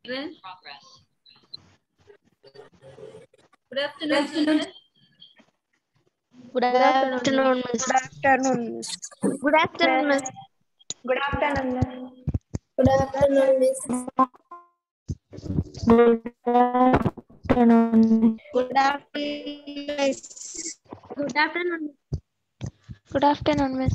Good afternoon, children. Good afternoon, Miss. Good afternoon, Miss. Good afternoon, Miss. Good afternoon, Miss. Good afternoon, Miss. Good afternoon, Miss. Good afternoon. Good afternoon, Miss.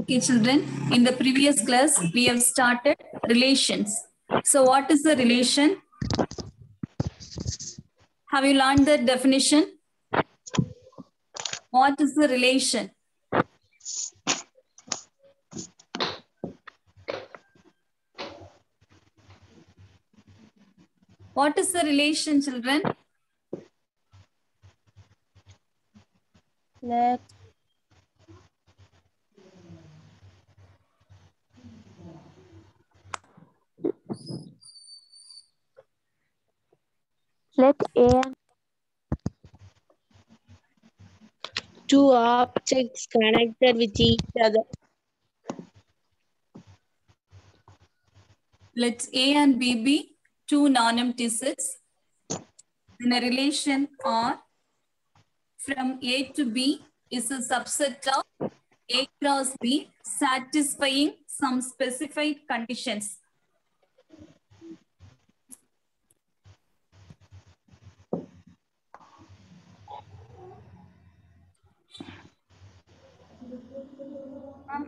Okay, children, in the previous class, we have started relations. So what is the relation? Have you learned the definition? What is the relation? What is the relation, children? Let A and two objects connected with each other. Let A and B be two non-empty sets in a relation R from A to B is a subset of A cross B satisfying some specified conditions.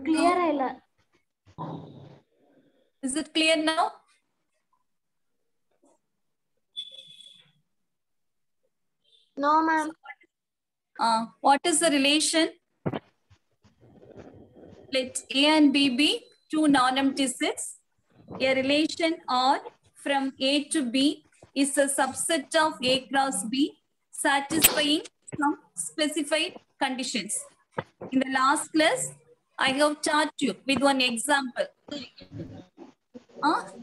Clear. Is it clear now? No, ma'am. What is the relation? Let A and B be two non-empty sets. A relation R from A to B is a subset of A cross B satisfying some specified conditions. In the last class, I have taught you with one example.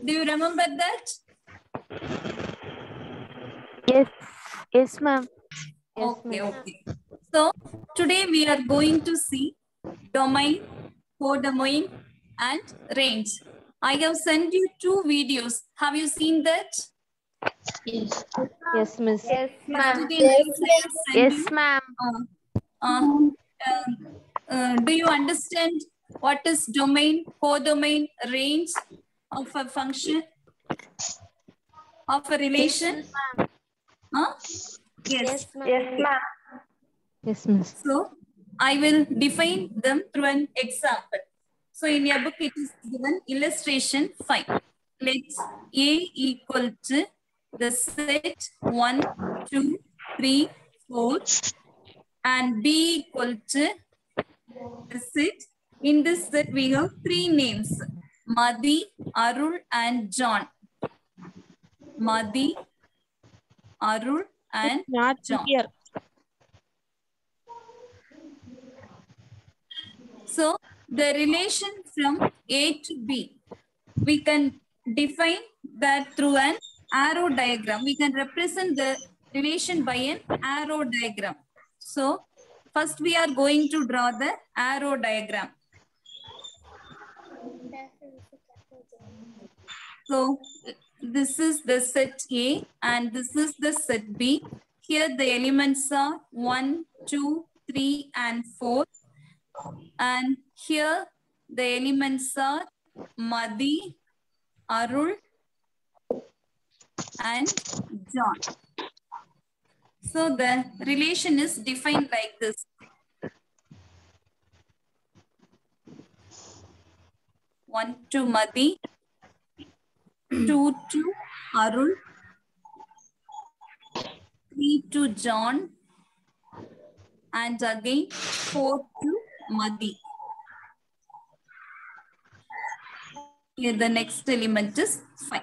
Do you remember that? Yes, ma'am. Okay. So today we are going to see domain, codomain, and range. I have sent you two videos. Have you seen that? Yes. Yes, Miss. Yes, Yesterday night I have sent Yes, you. ma'am. Do you understand what is domain, codomain, range of a function, of a relation? Yes. Yes, ma'am. Yes, Miss. So I will define them through an example. So in your book it is given illustration 5. Let A equal to the set 1, 2, 3, 4 and B equal to the set. In this set we have three names, Madhi, Arul and John. Madhi, Arul and Not John. here. So the relation from A to B, we can define that through an arrow diagram. We can represent the relation by an arrow diagram. So first we are going to draw the arrow diagram. So this is the set A and this is the set B. Here the elements are 1, 2, 3 and 4. And here the elements are Madhi, Arul and John. So the relation is defined like this. One to Madhi, 2 to Arul, 3 to John, and again 4 to Madhi. Here the next element is 5.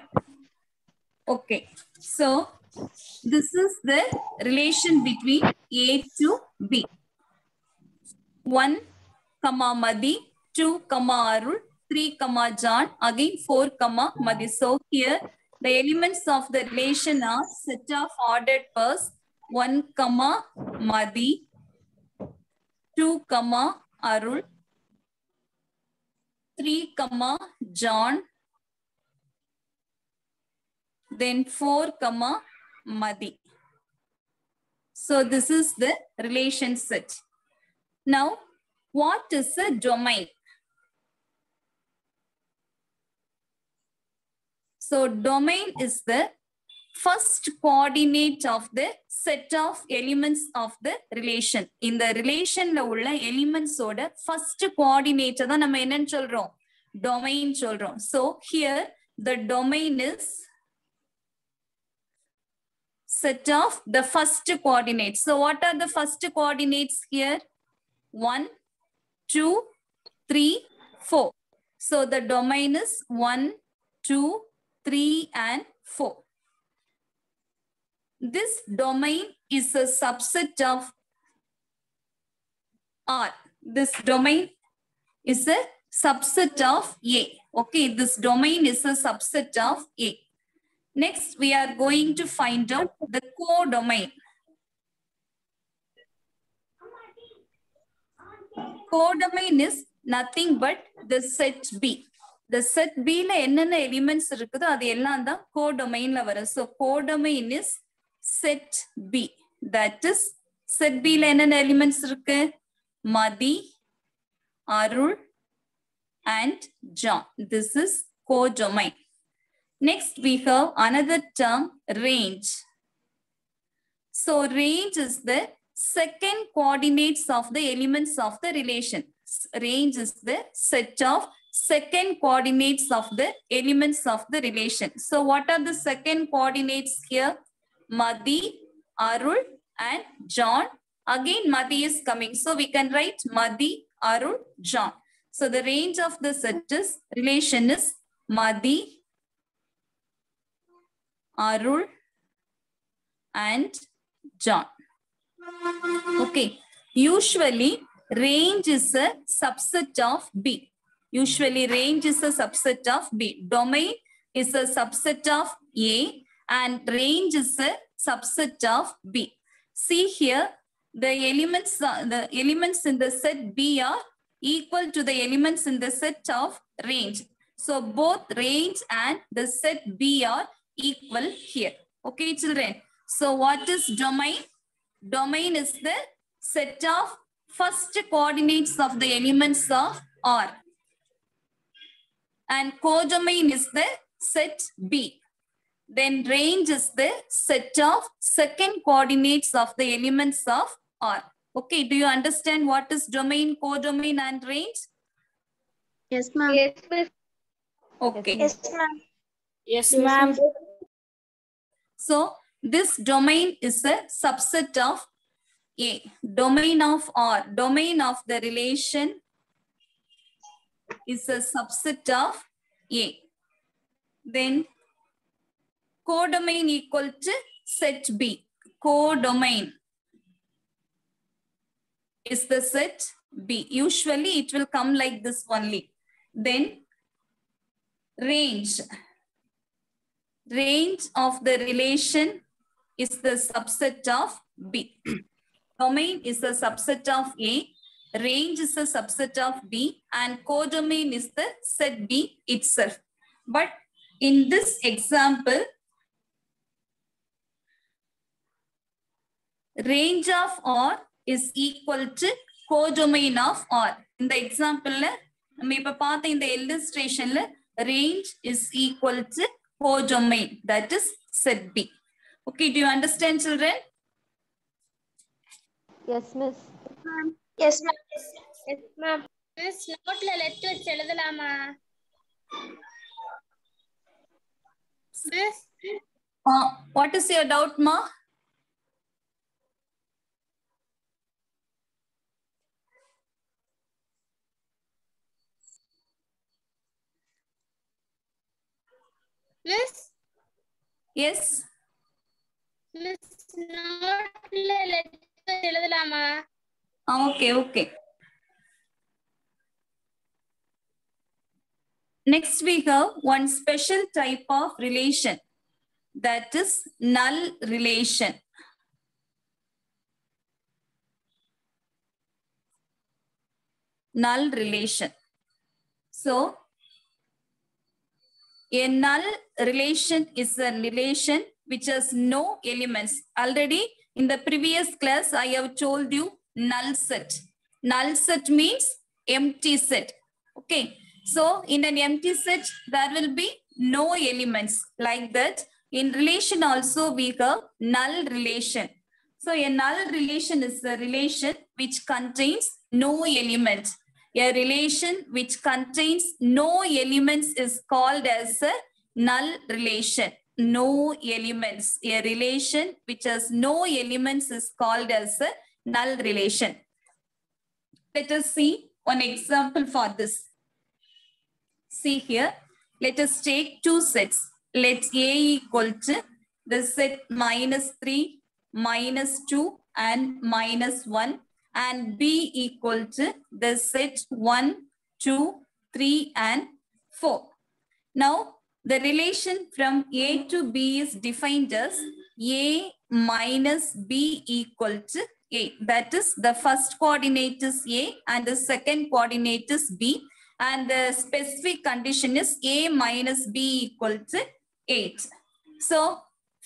Okay, so this is the relation between A to B. One comma Madhi, 2 comma Arul, 3 comma John, again 4 comma Madhi. So here the elements of the relation are set of ordered pairs, 1 comma Madhi, 2 comma Arul, 3 comma John, then 4 comma Madhi. So this is the relation set. Now, what is a domain? So domain is the first coordinate of the set of elements of the relation. In the relation la ulla elements oda first coordinate da nama enna solrom? Domain solrom. So here the domain is set of the first coordinates. So what are the first coordinates here? 1, 2, 3, 4. So the domain is 1, 2, 3, and 4. This domain is a subset of R. This domain is a subset of A. Okay, this domain is a subset of A. Next, we are going to find out the codomain. Codomain is nothing but the set B. The set B la enna elements irukudho adu ellam da codomain la varum. So codomain is set B. That is set B la enna elements irukku? Madhi, Arul, and John. This is codomain. Next, we have another term, range. So range is the second coordinates of the elements of the relation. Range is the set of second coordinates of the elements of the relation. So what are the second coordinates here? Madhi, Arul, and John. Again, Madhi is coming. So we can write Madhi, Arul, John. So the range of the set is relation is Madhi, Arul, and John. Okay. Usually, range is a subset of B. Usually, range is a subset of B. Domain is a subset of A, and range is a subset of B. See here, the elements in the set B are equal to the elements in the set of range. So both range and the set B are equal here. Okay, children. So what is domain? Domain is the set of first coordinates of the elements of R. And codomain is the set B. Then range is the set of second coordinates of the elements of R. Okay, do you understand what is domain, codomain, and range? Yes, ma'am. Yes, miss. Okay. Yes, ma'am. Yes, ma'am. So this domain is a subset of A. Domain of R, domain of the relation is a subset of A. Then codomain equal to set B. Codomain is the set B. Usually it will come like this only. Then range. Range of the relation is the subset of B. Domain is a subset of A. Range is a subset of B. And codomain is the set B itself. But in this example, range of R is equal to codomain of R. In the example, in the illustration, range is equal to codomain, that is set B. Okay, do you understand, children? Yes, miss. Yes, ma'am. Yes, ma'am. Miss, நோட்ல let வச்சு எழுதலாமா? Miss, What is your doubt, Ma? miss, Yes. miss, நோட்ல let வச்சு எழுதலாமா? Okay, okay. Next, we have one special type of relation, that is null relation. Null relation. So, a null relation is a relation which has no elements. Already in the previous class, I have told you null set. Null set means empty set. Okay. So in an empty set, there will be no elements. Like that, in relation also we have null relation. So a null relation is a relation which contains no element. A relation which contains no elements is called as a null relation. No elements. A relation which has no elements is called as a null relation. Let us see one example for this. See here, let us take two sets. Let A equal to the set -3, -2 and -1, and B equal to the set 1, 2, 3 and 4. Now, the relation from A to B is defined as A minus B equal to A. That is, the first coordinate is A and the second coordinate is B. And the specific condition is A minus B equal to 8. So,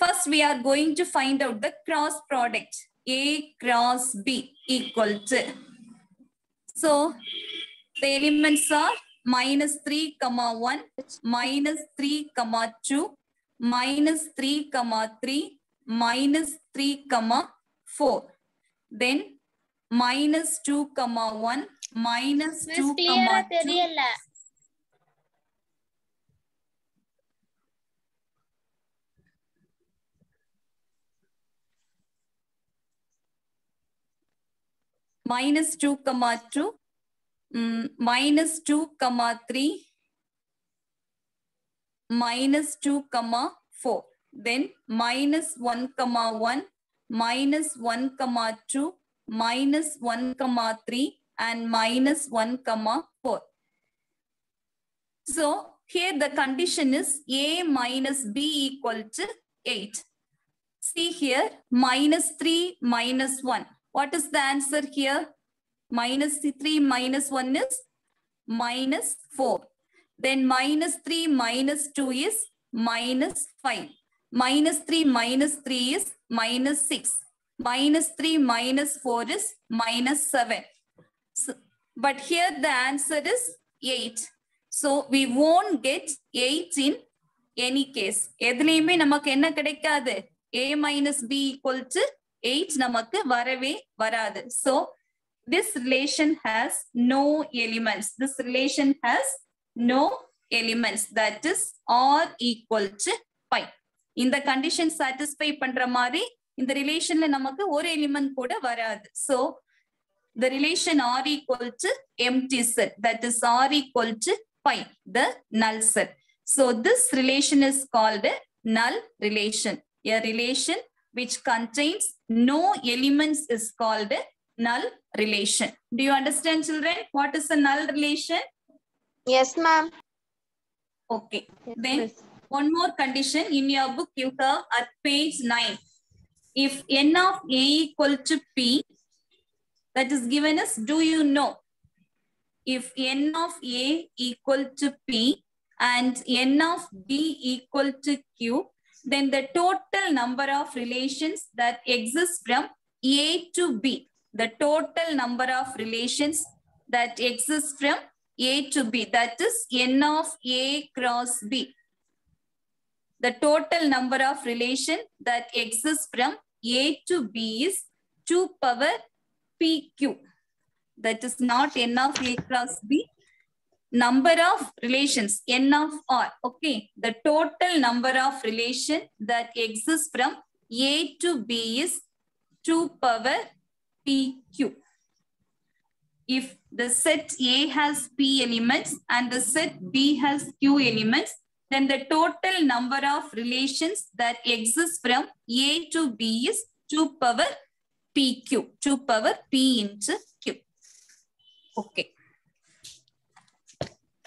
first we are going to find out the cross product. A cross B equal to. So, the elements are -3, 1, -3, 2, -3, 3, -3, 4. Then -2, 1, -2, clear 2. தெரியல. -2, 2, -2, 3, -2, 4. Then -1, 1, -1, 2, -1, 3 and -1, 4. So here the condition is A minus B equal to 8. See here, -3, -1. What is the answer here? -3 minus 1 is -4. Then -3 minus 2 is -5. -3 3 is -6. -3 -4 is -7. So, but here the answer is 8. So we won't get 8 in any case. எதுலயுமே நமக்கு என்ன கிடைக்காது? A minus B equal to 8 நமக்கு வரவே வராது. So this relation has no elements. This relation has no elements. That is R equal to pi. இந்த condition satisfy பண்ற மாதிரி இந்த ரிலேஷன்ல நமக்கு ஒரு எலிமெண்ட் கூட வராது. So the relation R equal to empty set. That is R equal to pi, the null set. So this relation is called a null relation. A relation which contains no elements is called a null relation. Do you understand, children? What is a null relation? Yes, ma'am. Okay. Then one more condition in your book you have at page 9. If n of A equal to P, that is given as, do you know? If n of A equal to P and n of B equal to Q, then the total number of relations that exist from A to B, the total number of relations that exist from A to B, that is n of A cross B. The total number of relation that exists from A to B is 2 power PQ. That is not n of A cross B. Number of relations, n of R. Okay. The total number of relation that exists from A to B is 2 power PQ. If the set A has P elements and the set B has Q elements, then the total number of relations that exist from A to B is 2 power PQ. 2 power P into Q. Okay.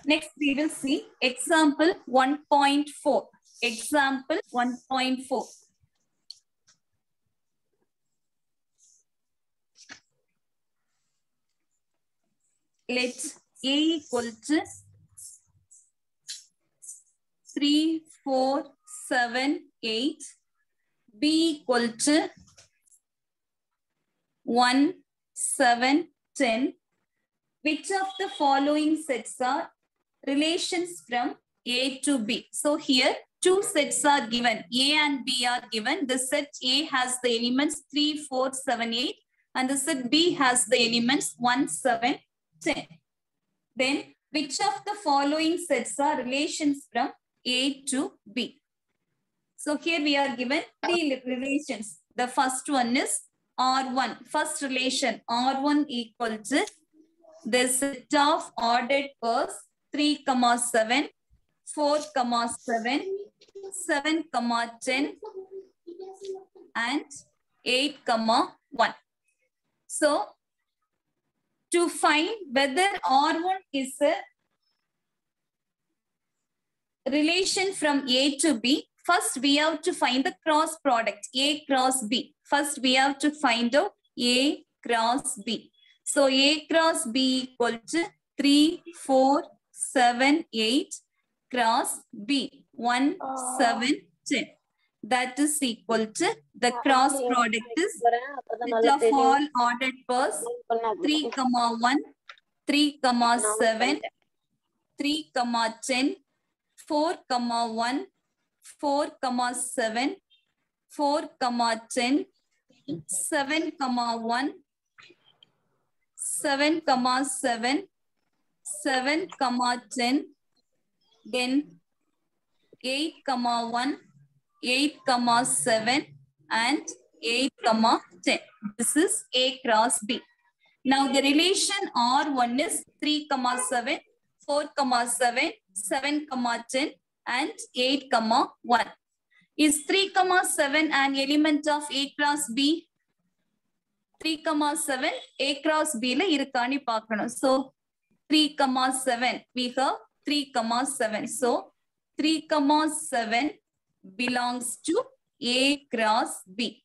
Next, we will see example 1.4. Example 1.4. Let A equal to 3, 4, 7, 8. B equal to 1, 7, 10. Which of the following sets are relations from A to B? So here two sets are given. A and B are given. The set A has the elements 3, 4, 7, 8. And the set B has the elements 1, 7, 10. Then which of the following sets are relations from A to B? So here we are given three relations. The first one is R1. First relation R1 equal to the set of ordered pairs 3, 7, 4, 7, 7, 10, and 8, 1. So to find whether R1 is a relation from A to B, first we have to find the cross product A cross B. First we have to find out A cross B. So A cross B equal to 3, 4, 7, 8 cross B 1, 7, 10. That is equal to the cross product is set of all ordered pairs 3, 1, 3, 7, 3, 10, 4, 1, 4, 7, 4, 10, 7, 1, 7, 7, 7, 10, then 8, 1, 8, 7, and 8, 10. This is A cross B. Now the relation R1 is 3, 7, 4, 7, 7, 10, and 8, 1. Is 3, 7 an element of A cross B? 3, 7 A cross B la irukani paakano. So 3, 7 we have 3, 7. So 3, 7 belongs to A cross B.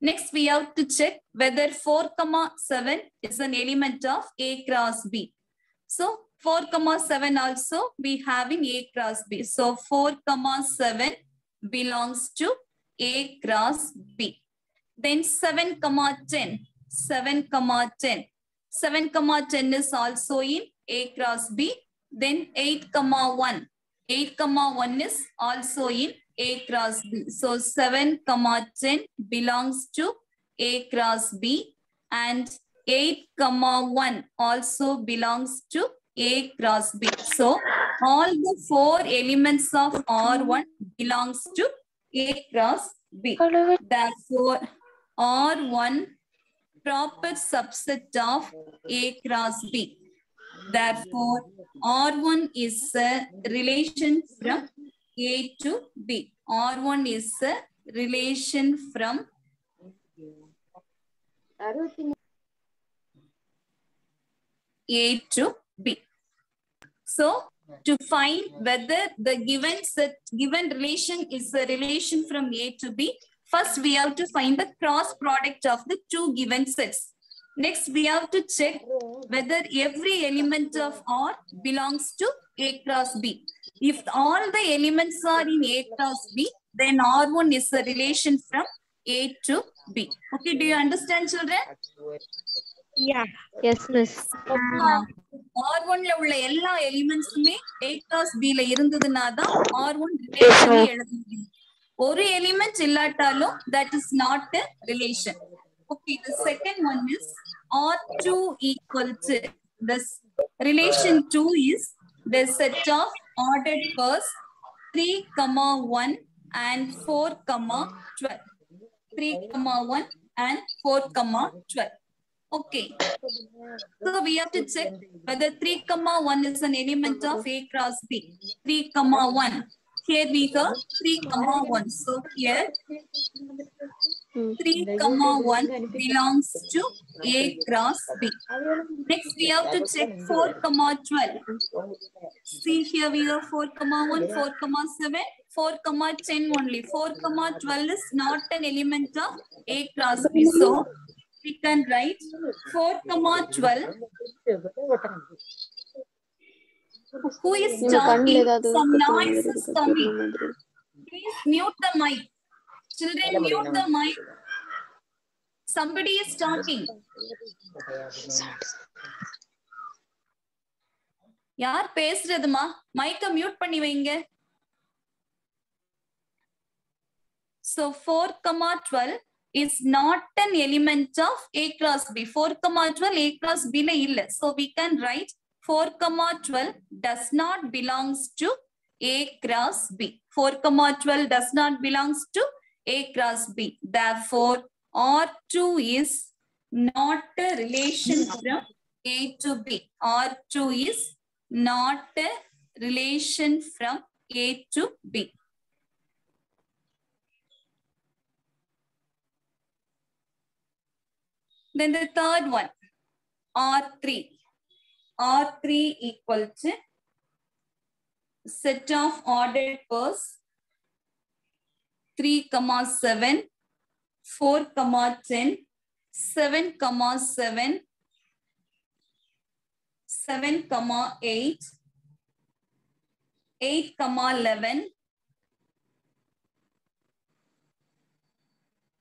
Next we have to check whether 4, 7 is an element of A cross B. So 4, 7 also we have in A cross B. So 4, 7 belongs to A cross B. Then 7, 10. 7, 10. 7, 10 is also in A cross B. Then 8, 1. 8, 1 is also in A cross B. So 7, 10 belongs to A cross B. And 8, 1 also belongs to A cross B. So all the 4 elements of R1 belongs to A cross B. Therefore, R1 proper subset of A cross B. Therefore, R1 is a relation from A to B. R1 is a relation from A to B. So, to find whether the given relation is a relation from A to B, first we have to find the cross product of the two given sets. Next, we have to check whether every element of R belongs to A cross B. If all the elements are in A cross B, then R1 is a relation from A to B. Okay, do you understand, children? Yeah. Yes, miss. R1 la ulla ella elements me A cross B la irundaduna da R1 relation எழுத முடியும். ஒரு element illatalum that is not a relation. Okay, the second one is R2 equal to this relation 2 is the set of ordered pairs 3, 1 and 4, 12. 3, 1 and 4, 12. Okay. So we have to check whether 3, 1 is an element of A cross B. 3, 1. Here we go 3, 1. So here 3, 1 belongs to A cross B. Next, we have to check 4, 12. See here we have 4, 1, 4, 7, 4, 10 only. 4, 12 is not an element of A cross B. So, we can write 4, 12. Who is talking? Some noise is coming. Please mute the mic. Children, mute the mic. Somebody is talking. யார் பேசுறதுமா? மைக்க mute பண்ணி வைங்க. So 4, 12 is not an element of A cross B. 4, 12 A cross B la illa. So we can write 4, 12 does not belongs to A cross B. 4, 12 does not belongs to A cross B. Therefore, R2 is not a relation from A to B. R2 is not a relation from A to B. Then the third one, R3. R3 equal to set of ordered pairs 3, 7, 4, 10, 7, 7, 7, 8, 8, 11,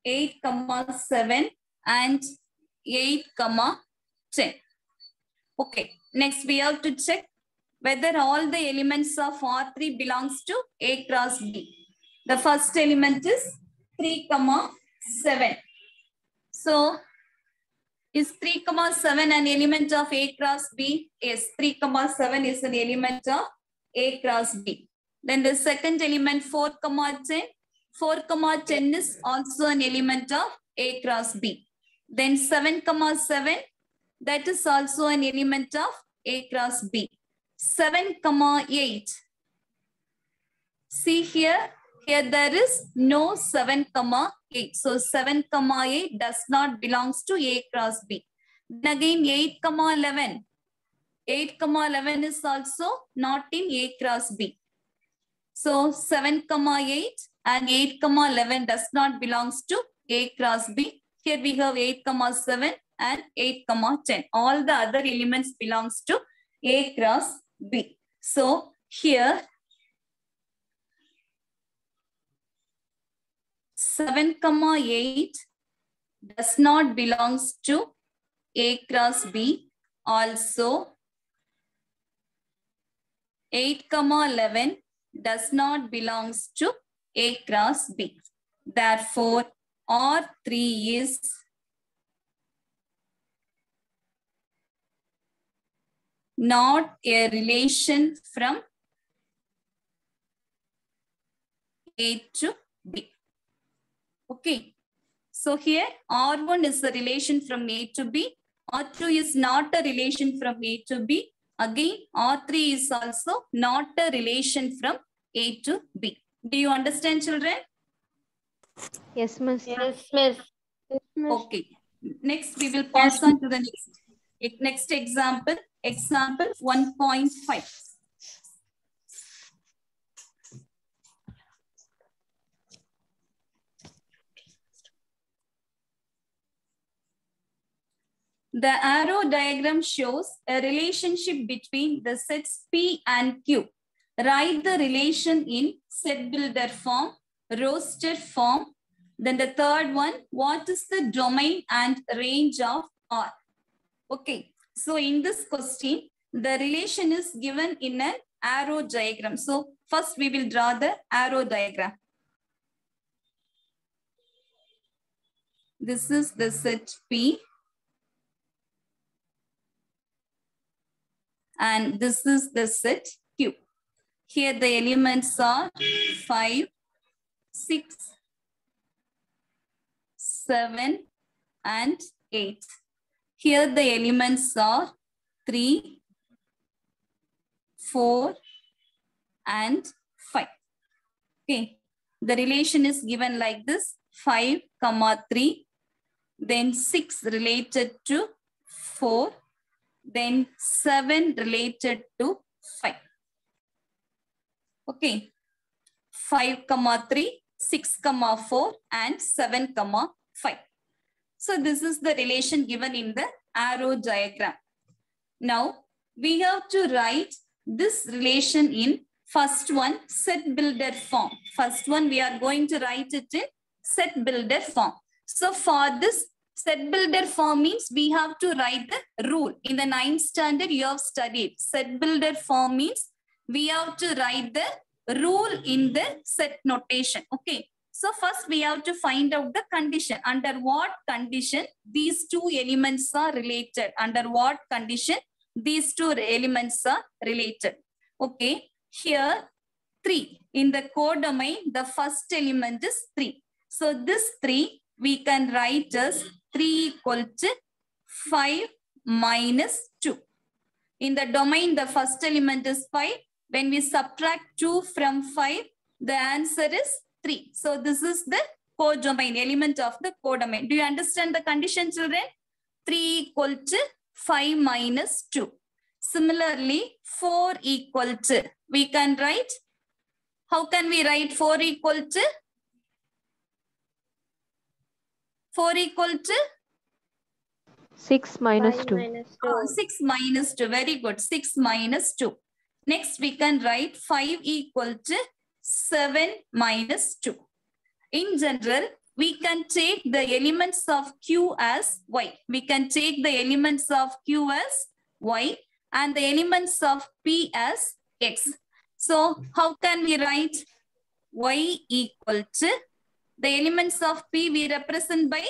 8, 7, and 8, 10. Okay, next we have to check whether all the elements of R3 belongs to A cross B. The first element is 3, 7. So, is 3, 7 an element of A cross B? Yes, 3, 7 is an element of A cross B. Then the second element 4, 10. 4, 10 is also an element of A cross B. Then 7, 7, that is also an element of A cross B. 7, 8. See here, there is no 7, 8. So 7, 8 does not belongs to A cross B. Then again 8, 11. 8, 11 is also not in A cross B. So 7, 8 and 8, 11 does not belongs to A cross B. Here we have 8, 7 and 8, 10. All the other elements belongs to A cross B. So here 7, 8 does not belongs to A cross B. Also 8, 11 does not belongs to A cross B. Therefore, R3 is not a relation from A to B. Okay. So here R1 is a relation from A to B. R2 is not a relation from A to B. Again, R3 is also not a relation from A to B. Do you understand, children? Yes, miss. Yes, miss. Okay. Next, we will pass on to the next example. Example 1.5. The arrow diagram shows a relationship between the sets P and Q. Write the relation in set builder form, roster form. Then the third one, what is the domain and range of R? Okay, so in this question, the relation is given in an arrow diagram. So first we will draw the arrow diagram. This is the set P. And this is the set Q. Here the elements are 5, 6, 7, and 8. Here the elements are 3, 4, and 5. Okay. The relation is given like this. 5, comma 3, then 6 related to 4, then 7 related to 5. Okay, 5 comma 3, 6 comma 4, and 7 comma 5. So this is the relation given in the arrow diagram. Now we have to write this relation in first one, set builder form. First one, we are going to write it in set builder form. So for this set builder form means we have to write the rule. In the 9th standard, you have studied. Set builder form means we have to write the rule in the set notation. Okay. So first we have to find out the condition. Under what condition these two elements are related? Under what condition these two elements are related? Okay. Here 3. In the codomain, the first element is 3. So this 3 we can write as 3 equal to 5 minus 2. In the domain, the first element is 5. When we subtract 2 from 5, the answer is 3. So this is the codomain, element of the codomain. Do you understand the condition, children? 3 equal to 5 minus 2. Similarly, 4 equal to, we can write, how can we write 4 equal to? 4 equal to? 6 minus 2. 6 minus 2. Very good. 6 minus 2. Next, we can write 5 equal to 7 minus 2. In general, we can take the elements of Q as Y. We can take the elements of Q as Y and the elements of P as X. So, how can we write Y equal to? The elements of P we represent by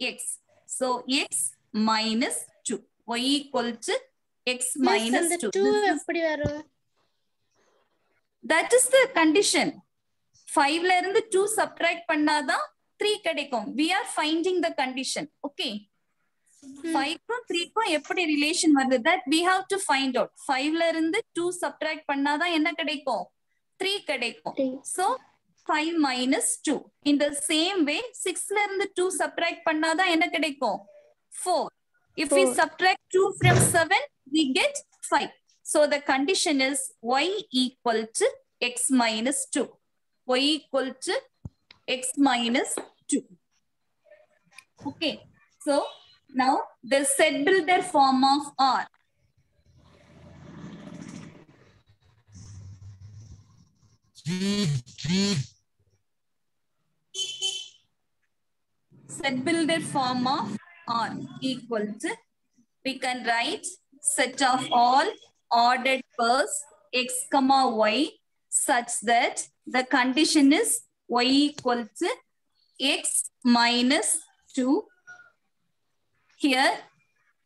X. So, X minus 2. Y equal to X minus 2. That is the condition. 5 la irundhu 2 subtract pannada 3 kadaikum. We are finding the condition. Okay. 5 kum 3 kum eppadi relation varudhu, that we have to find out. 5 la irundhu 2 subtract pannada enna kadaikum? 3 kadaikum. So 5 minus 2. In the same way, 6 la irundhu 2 subtract pannada enna kadaikum? 4. If we subtract 2 from 7, we get 5. So the condition is Y equal to X minus 2. Y equal to X minus 2. Okay. So now the set builder form of R. Set builder form of R equal to, we can write set of all ordered pairs X comma Y such that the condition is Y equal to X minus 2. Here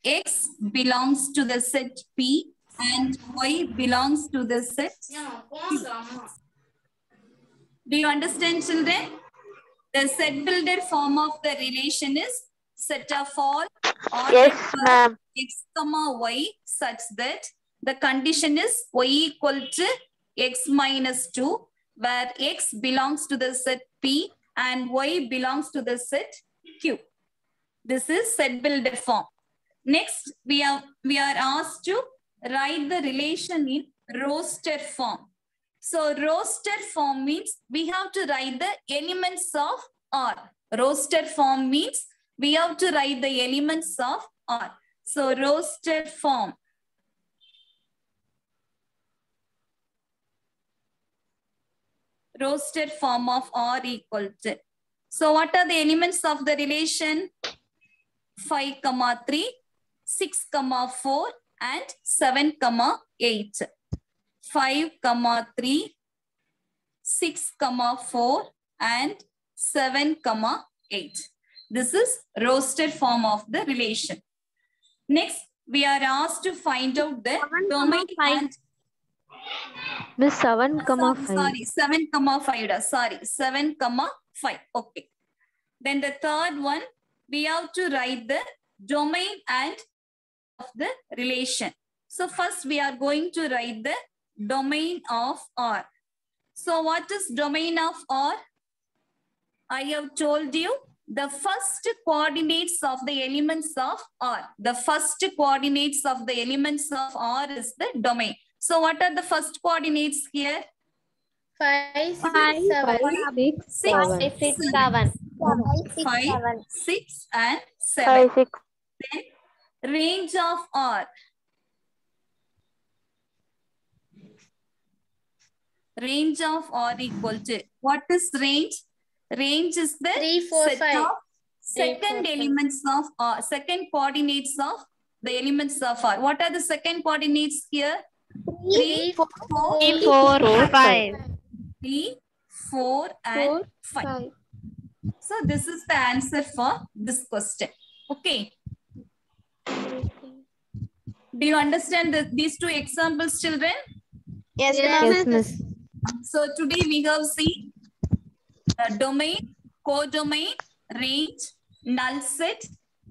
X belongs to the set P and Y belongs to the set Q. Do you understand, children? The set builder form of the relation is set of all ordered pairs X comma Y such that the condition is Y equal to X minus 2, where X belongs to the set P and Y belongs to the set Q. This is set builder form. Next, we are asked to write the relation in roster form. So roster form means we have to write the elements of R. Roster form means we have to write the elements of R. So roster form. Roster form of R equal to. So what are the elements of the relation? 5 comma 3, 6 comma 4 and 7 comma 8. 5 comma 3, 6 comma 4 and 7 comma 8. This is roster form of the relation. Next, we are asked to find out the domain and Miss 7 comma 5. Sorry, 7 comma 5. Sorry, 7 comma 5. Okay. Then the third one, we have to write the domain and of the relation. So first we are going to write the domain of R. So what is domain of R? I have told you the first coordinates of the elements of R. The first coordinates of the elements of R is the domain. So what are the first coordinates here? 5, 6, 7. 5, 6, 7. 5, 6, 7. 5, 6, and 7. 5, 6. Then range of R. Range of R equal to, what is range? Range is the 3, 4, set 5. of 3, 4, second 5. elements of R, second coordinates of the elements of R. What are the second coordinates here? 3, 4, 5. 3, 4, and 5. So this is the answer for this question. Okay. Do you understand these two examples, children? Yes, miss. So today we have seen domain, codomain, range, null set,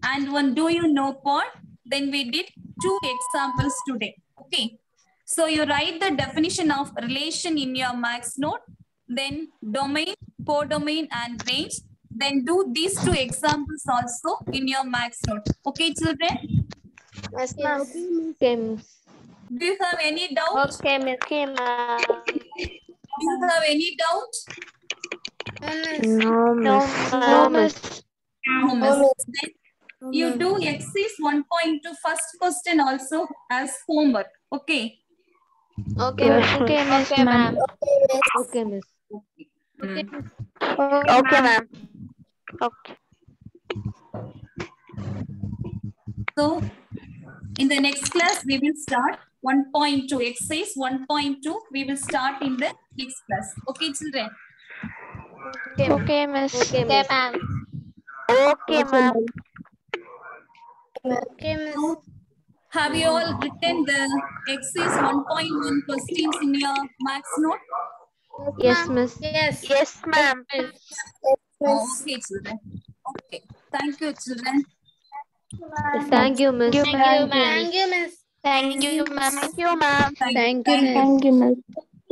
and one do you know pod. Then we did 2 examples today. Okay. So you write the definition of relation in your max note, then domain, codomain, and range. Then do these 2 examples also in your max note. Okay, children? Yes. Okay, miss. Do you have any doubt? Okay, miss. Do you have any doubt? No, miss. No, miss. No, miss. Then you do exercise 1.2 first question also as homework. Okay. Okay, miss. Okay, ma'am. Okay, miss. Okay, ma'am. Okay. So in the next class, we will start 1.2 exercise 1.2. We will start in the next class. Okay, children. Okay, miss. Okay, Okay, miss. ma'am. Okay, ma'am. Okay, miss. So, have you all written the exercise 1.1 questions in your max note? Yes, miss. Yes. Yes, ma'am. Okay, children. Okay. Thank you, children. Thank you, miss. Thank you, ma'am. Thank you, miss. Thank you, ma'am. Thank you, ma'am. Thank you,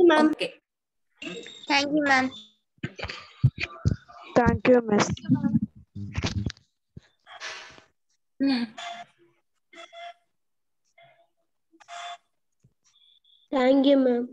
ma'am. Okay. Thank you, ma'am. Thank you, miss. Hmm. Thank you, ma'am.